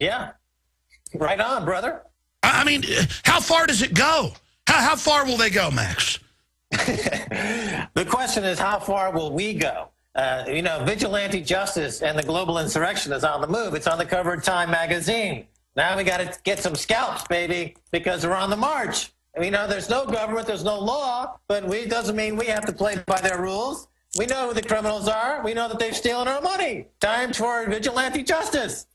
Yeah. Right on, brother. I mean, how far does it go? How far will they go, Max? The question is, how far will we go? Vigilante justice and the global insurrection is on the move. It's on the cover of Time magazine. Now we got to get some scalps, baby, because we're on the march. There's no government, there's no law, but it doesn't mean we have to play by their rules. We know who the criminals are. We know that they've stolen our money. Time for vigilante justice.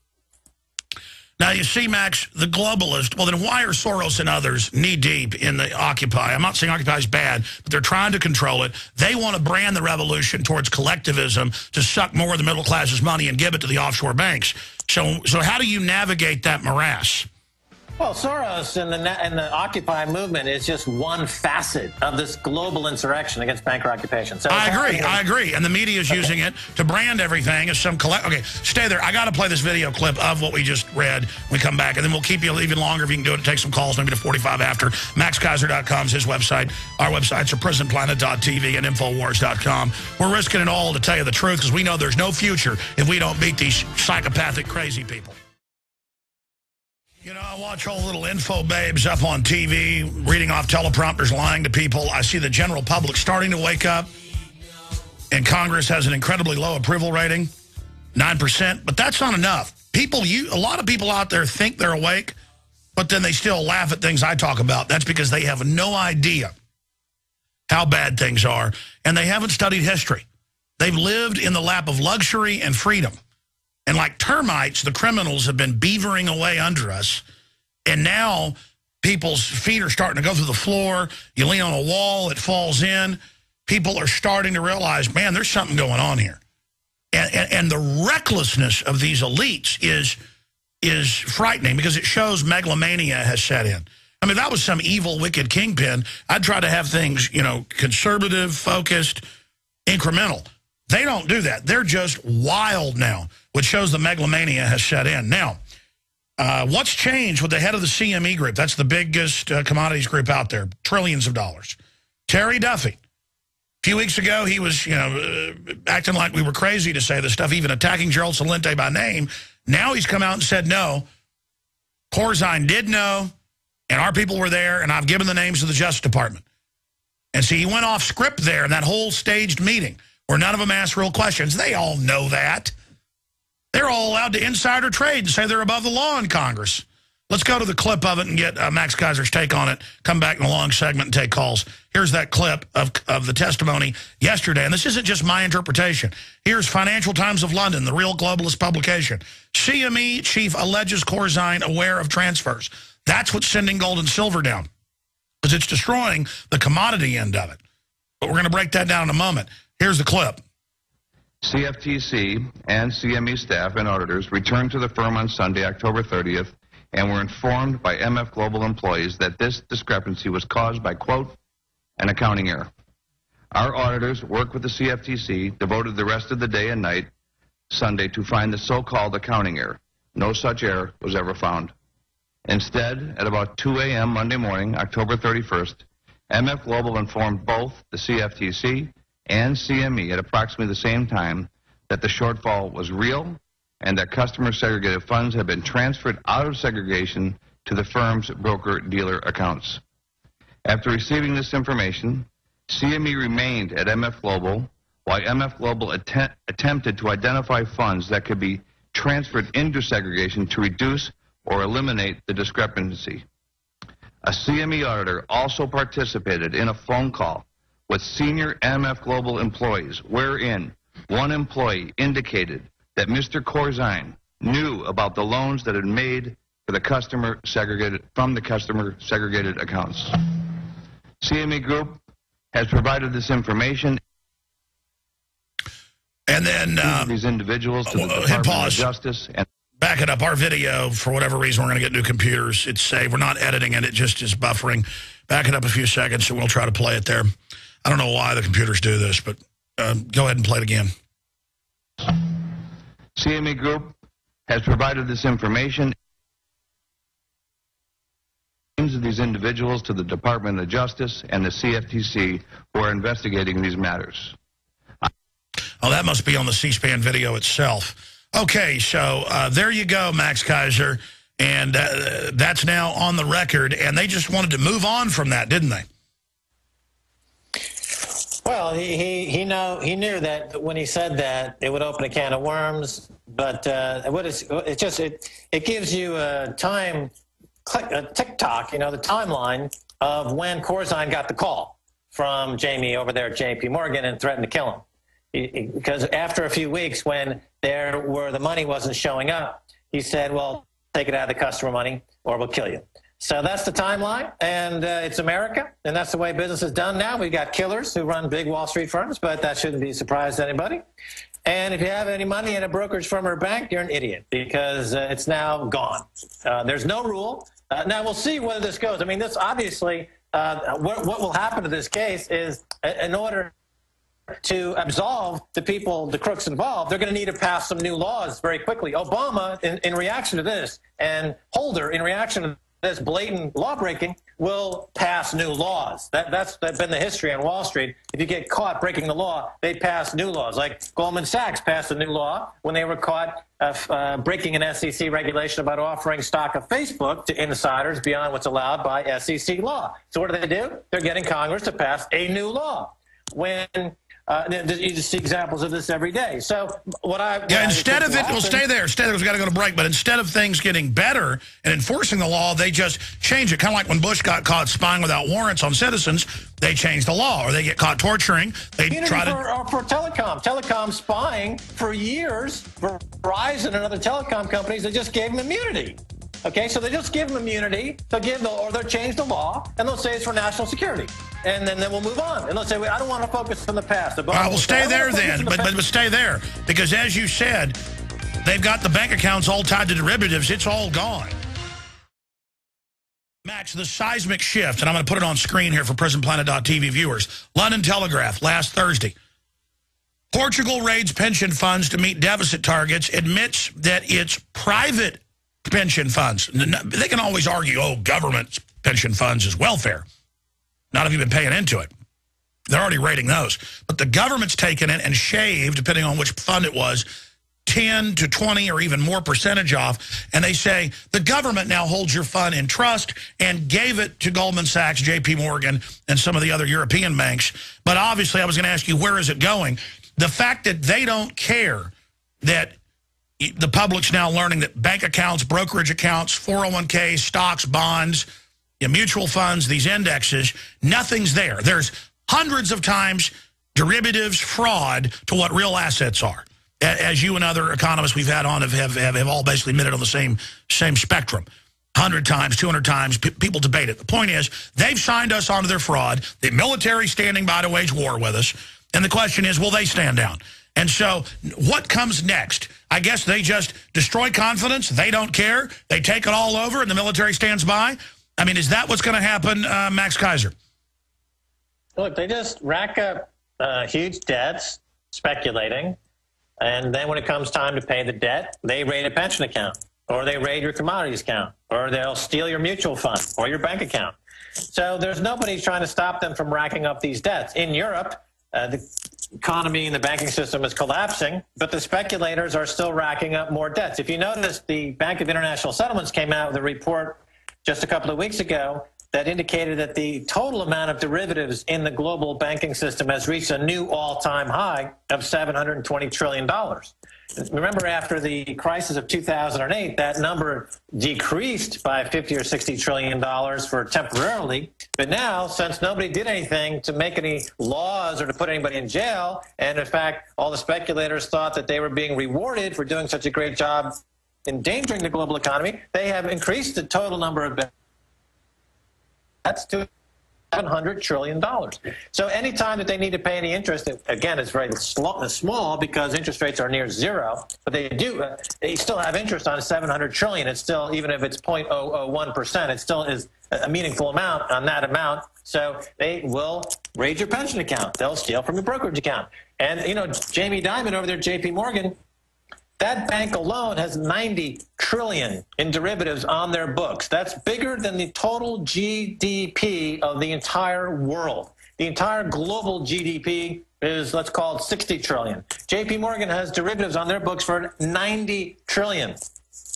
Now, you see, Max, the globalist, well, then why are Soros and others knee-deep in the Occupy? I'm not saying Occupy is bad, but they're trying to control it. They want to brand the revolution towards collectivism to suck more of the middle class's money and give it to the offshore banks. So how do you navigate that morass? Well, Soros and the Occupy movement is just one facet of this global insurrection against banker occupation. So I agree. And the media is using it to brand everything as some Okay, stay there. I got to play this video clip of what we just read when we come back, and then we'll keep you even longer if you can do it. Take some calls, maybe to 45 after. MaxKaiser.com is his website. Our websites are PrisonPlanet.tv and Infowars.com. We're risking it all to tell you the truth because we know there's no future if we don't beat these psychopathic, crazy people. I watch all little info babes up on TV, reading off teleprompters, lying to people. I see the general public starting to wake up, and Congress has an incredibly low approval rating, 9%, but that's not enough. A lot of people out there think they're awake, but then they still laugh at things I talk about. That's because they have no idea how bad things are, and they haven't studied history. They've lived in the lap of luxury and freedom. And like termites, the criminals have been beavering away under us. And now people's feet are starting to go through the floor. You lean on a wall, it falls in. People are starting to realize, man, there's something going on here. And the recklessness of these elites is frightening because it shows megalomania has set in. I mean, if that was some evil, wicked kingpin, I'd try to have things, conservative, focused, incremental. They don't do that. They're just wild now, which shows the megalomania has set in. Now, what's changed with the head of the CME group? That's the biggest commodities group out there, trillions of dollars. Terry Duffy. A few weeks ago, he was, acting like we were crazy to say this stuff, even attacking Gerald Celente by name. Now he's come out and said, no, Corzine did know, and our people were there, and I've given the names of the Justice Department. And see, he went off script there in that whole staged meeting where none of them asked real questions. They all know that. They're all allowed to insider trade and say they're above the law in Congress. Let's go to the clip of it and get Max Kaiser's take on it. Come back in a long segment and take calls. Here's that clip of the testimony yesterday. And this isn't just my interpretation. Here's Financial Times of London, the real globalist publication. CME chief alleges Corzine aware of transfers. That's what's sending gold and silver down because it's destroying the commodity end of it. But we're going to break that down in a moment. Here's the clip. CFTC and CME staff and auditors returned to the firm on Sunday, October 30th, and were informed by MF Global employees that this discrepancy was caused by, quote, an accounting error. Our auditors worked with the CFTC, devoted the rest of the day and night Sunday to find the so-called accounting error. No such error was ever found. Instead, at about 2 a.m. Monday morning, October 31st, MF Global informed both the CFTC and CME at approximately the same time that the shortfall was real and that customer segregated funds had been transferred out of segregation to the firm's broker-dealer accounts. After receiving this information, CME remained at MF Global while MF Global attempted to identify funds that could be transferred into segregation to reduce or eliminate the discrepancy. A CME auditor also participated in a phone call with senior MF Global employees, wherein one employee indicated that Mr. Corzine knew about the loans that had made for the customer segregated accounts. CME Group has provided this information. And then these individuals to the hit Department pause. of Justice. And back it up. Our video, for whatever reason, we're going to get new computers. It's saved. We're not editing it. It just is buffering. Back it up a few seconds, and we'll try to play it there. I don't know why the computers do this, but go ahead and play it again. CME Group has provided this information. Names of these individuals to the Department of Justice and the CFTC who are investigating these matters. Oh, that must be on the C-SPAN video itself. Okay, so there you go, Max Kaiser. And that's now on the record. And they just wanted to move on from that, didn't they? Well, he knew that when he said that it would open a can of worms. But it gives you a tick-tock, the timeline of when Corzine got the call from Jamie over there at J.P. Morgan and threatened to kill him. Because after a few weeks, when the money wasn't showing up, he said, well, take it out of the customer money or we'll kill you. So that's the timeline, and it's America, and that's the way business is done now. We've got killers who run big Wall Street firms, but that shouldn't be a surprise to anybody. And if you have any money in a brokerage firm or a bank, you're an idiot because it's now gone. There's no rule. Now, we'll see where this goes. I mean, this obviously, what will happen to this case is in order to absolve the people, the crooks involved, they're going to need to pass some new laws very quickly. Obama, in reaction to this, and Holder, in reaction to this blatant law-breaking, will pass new laws. That's been the history on Wall Street. If you get caught breaking the law, they pass new laws. Like Goldman Sachs passed a new law when they were caught breaking an SEC regulation about offering stock of Facebook to insiders beyond what's allowed by SEC law. So what do? They're getting Congress to pass a new law. When you just see examples of this every day. So instead of it, we'll stay there. Instead, we've got to go to break. But instead of things getting better and enforcing the law, they just change it. Kind of like when Bush got caught spying without warrants on citizens, they changed the law. Or they get caught torturing. They try for telecom spying for years. Verizon and other telecom companies, they just gave them immunity. Okay, so they just give them immunity. They'll change the law, and they'll say it's for national security. And then we'll move on. And they'll say, I don't want to focus on the past. We'll stay there then, but stay there. Because as you said, they've got the bank accounts all tied to derivatives. It's all gone. Max, the seismic shift, and I'm going to put it on screen here for PrisonPlanet.tv viewers. London Telegraph, last Thursday. Portugal raids pension funds to meet deficit targets, admits that its private pension funds. They can always argue, government pension funds is welfare. Not if you've been paying into it. They're already rating those. But the government's taken it and shaved, depending on which fund it was, 10 to 20 or even more percentage off. And they say the government now holds your fund in trust and gave it to Goldman Sachs, J.P. Morgan, and some of the other European banks. But obviously, I was going to ask you, where is it going? The fact that they don't care that the public's now learning that bank accounts, brokerage accounts, 401ks, stocks, bonds, mutual funds, these indexes, nothing's there. There's hundreds of times derivatives, fraud to what real assets are. As you and other economists we've had on have all basically admitted on the same spectrum. 100 times, 200 times, people debate it. The point is, they've signed us onto their fraud. The military standing by to wage war with us. And the question is, will they stand down? And so what comes next? I guess they just destroy confidence. They don't care. They take it all over and the military stands by. I mean, is that what's going to happen, Max Kaiser? Look, they just rack up huge debts, speculating. And then when it comes time to pay the debt, they raid a pension account, or they raid your commodities account, or they'll steal your mutual fund or your bank account. So there's nobody trying to stop them from racking up these debts. In Europe, the economy and the banking system is collapsing, but the speculators are still racking up more debts. If you notice, the Bank of International Settlements came out with a report just a couple of weeks ago that indicated that the total amount of derivatives in the global banking system has reached a new all-time high of $720 trillion. Remember, after the crisis of 2008, that number decreased by $50 or $60 trillion for temporarily. But now, since nobody did anything to make any laws or to put anybody in jail, and in fact, all the speculators thought that they were being rewarded for doing such a great job endangering the global economy, they have increased the total number of debts to $700 trillion. So anytime that they need to pay any interest, again, it's very small because interest rates are near zero, but they still have interest on $700 trillion. It's still, even if it's 0.001%, it still is a meaningful amount on that amount. So they will raid your pension account. They'll steal from your brokerage account. And, Jamie Dimon over there at J.P. Morgan, that bank alone has $90 trillion in derivatives on their books. That's bigger than the total GDP of the entire world. The entire global GDP is, let's call it 60 trillion. JP Morgan has derivatives on their books for 90 trillion.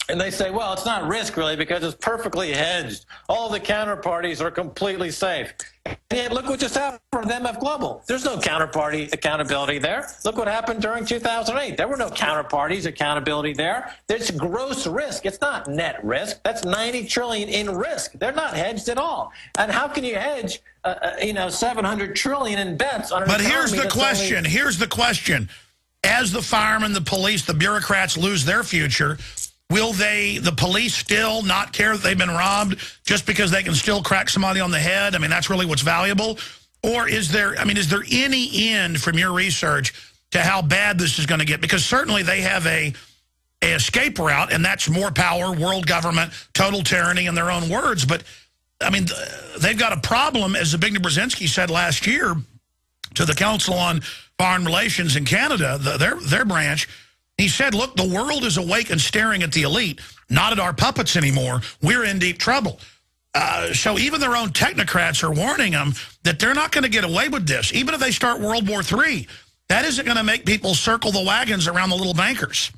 And they say, well, it's not risk really because it's perfectly hedged. All the counterparties are completely safe. And yet look what just happened with MF Global. There's no counterparty accountability there. Look what happened during 2008. There were no counterparties accountability there. There's gross risk. It's not net risk. That's 90 trillion in risk. They're not hedged at all. And how can you hedge, 700 trillion in bets on an economy? But here's the question. Here's the question. As the firemen, the police, the bureaucrats lose their future, will the police still not care that they've been robbed just because they can still crack somebody on the head? I mean, that's really what's valuable. Or is there any end from your research to how bad this is going to get? Because certainly they have a escape route, and that's more power, world government, total tyranny in their own words. But, I mean, they've got a problem, as Zbigniew Brzezinski said last year to the Council on Foreign Relations in Canada, their branch. He said, look, the world is awake and staring at the elite, not at our puppets anymore. We're in deep trouble. So even their own technocrats are warning them that they're not going to get away with this. Even if they start World War III, that isn't going to make people circle the wagons around the little bankers.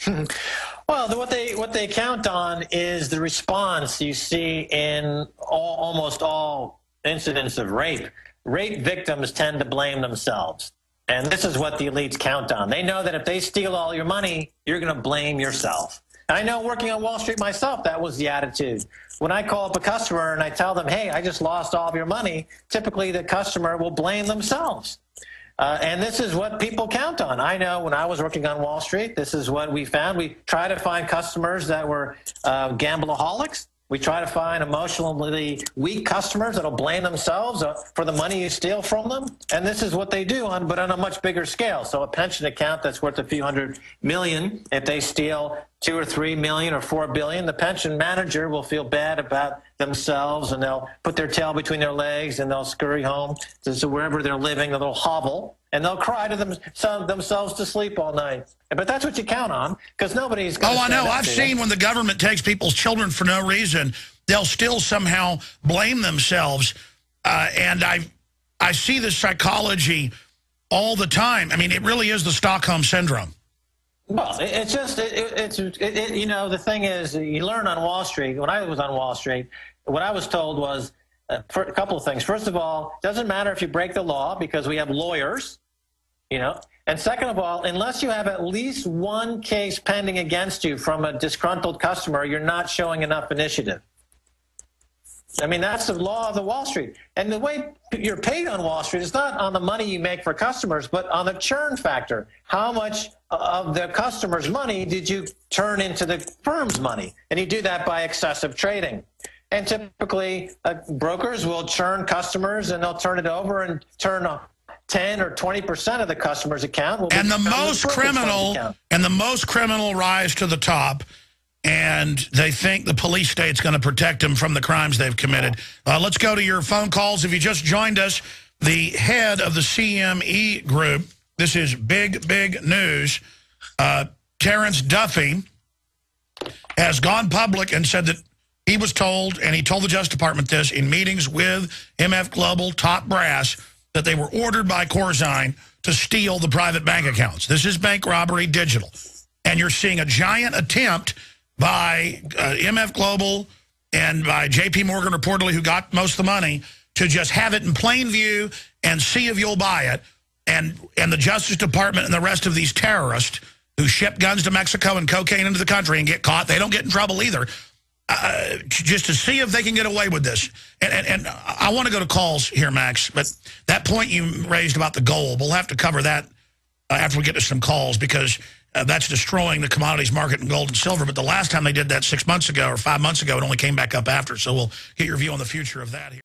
Well, what they count on is the response you see in almost all incidents of rape. Rape victims tend to blame themselves. And this is what the elites count on. They know that if they steal all your money, you're going to blame yourself. And I know working on Wall Street myself, that was the attitude. When I call up a customer and I tell them, hey, I just lost all of your money, typically the customer will blame themselves. And this is what people count on. I know when I was working on Wall Street, this is what we found. We try to find customers that were gambleaholics. We try to find emotionally weak customers that'll blame themselves for the money you steal from them. And this is what they do, but on a much bigger scale. So a pension account that's worth a few $100 million, if they steal $2 or $3 million or $4 billion, the pension manager will feel bad about themselves, and they'll put their tail between their legs and they'll scurry home to wherever they're living, a little hovel, and they'll cry to themselves to sleep all night. But that's what you count on, because nobody's going to. Oh, I know. I've seen when the government takes people's children for no reason, they'll still somehow blame themselves. And I see this psychology all the time. I mean, it really is the Stockholm Syndrome. Well, it's just, the thing is, you learn on Wall Street. When I was on Wall Street, what I was told was for a couple of things. First of all, it doesn't matter if you break the law because we have lawyers, And second of all, unless you have at least one case pending against you from a disgruntled customer, you're not showing enough initiative. I mean, that's the law of the Wall Street. And the way you're paid on Wall Street is not on the money you make for customers, but on the churn factor. How much of the customer's money did you turn into the firm's money? And you do that by excessive trading. And typically, brokers will churn customers, and they'll turn it over and turn 10 or 20% of the customer's account will be and the most criminal rise to the top. And they think the police state's going to protect them from the crimes they've committed. Let's go to your phone calls. If you just joined us, the head of the CME group, this is big, big news, Terrence Duffy, has gone public and said that he was told, and he told the Justice Department this, in meetings with MF Global top brass, that they were ordered by Corzine to steal the private bank accounts. This is bank robbery digital. And you're seeing a giant attempt by MF Global and by JP Morgan reportedly, who got most of the money, to just have it in plain view and see if you'll buy it. And the Justice Department and the rest of these terrorists who ship guns to Mexico and cocaine into the country and get caught, they don't get in trouble either, just to see if they can get away with this. And I want to go to calls here, Max, but that point you raised about the gold, we'll have to cover that after we get to some calls, because that's destroying the commodities market in gold and silver. But the last time they did that 6 months ago or 5 months ago, it only came back up after. So we'll get your view on the future of that here.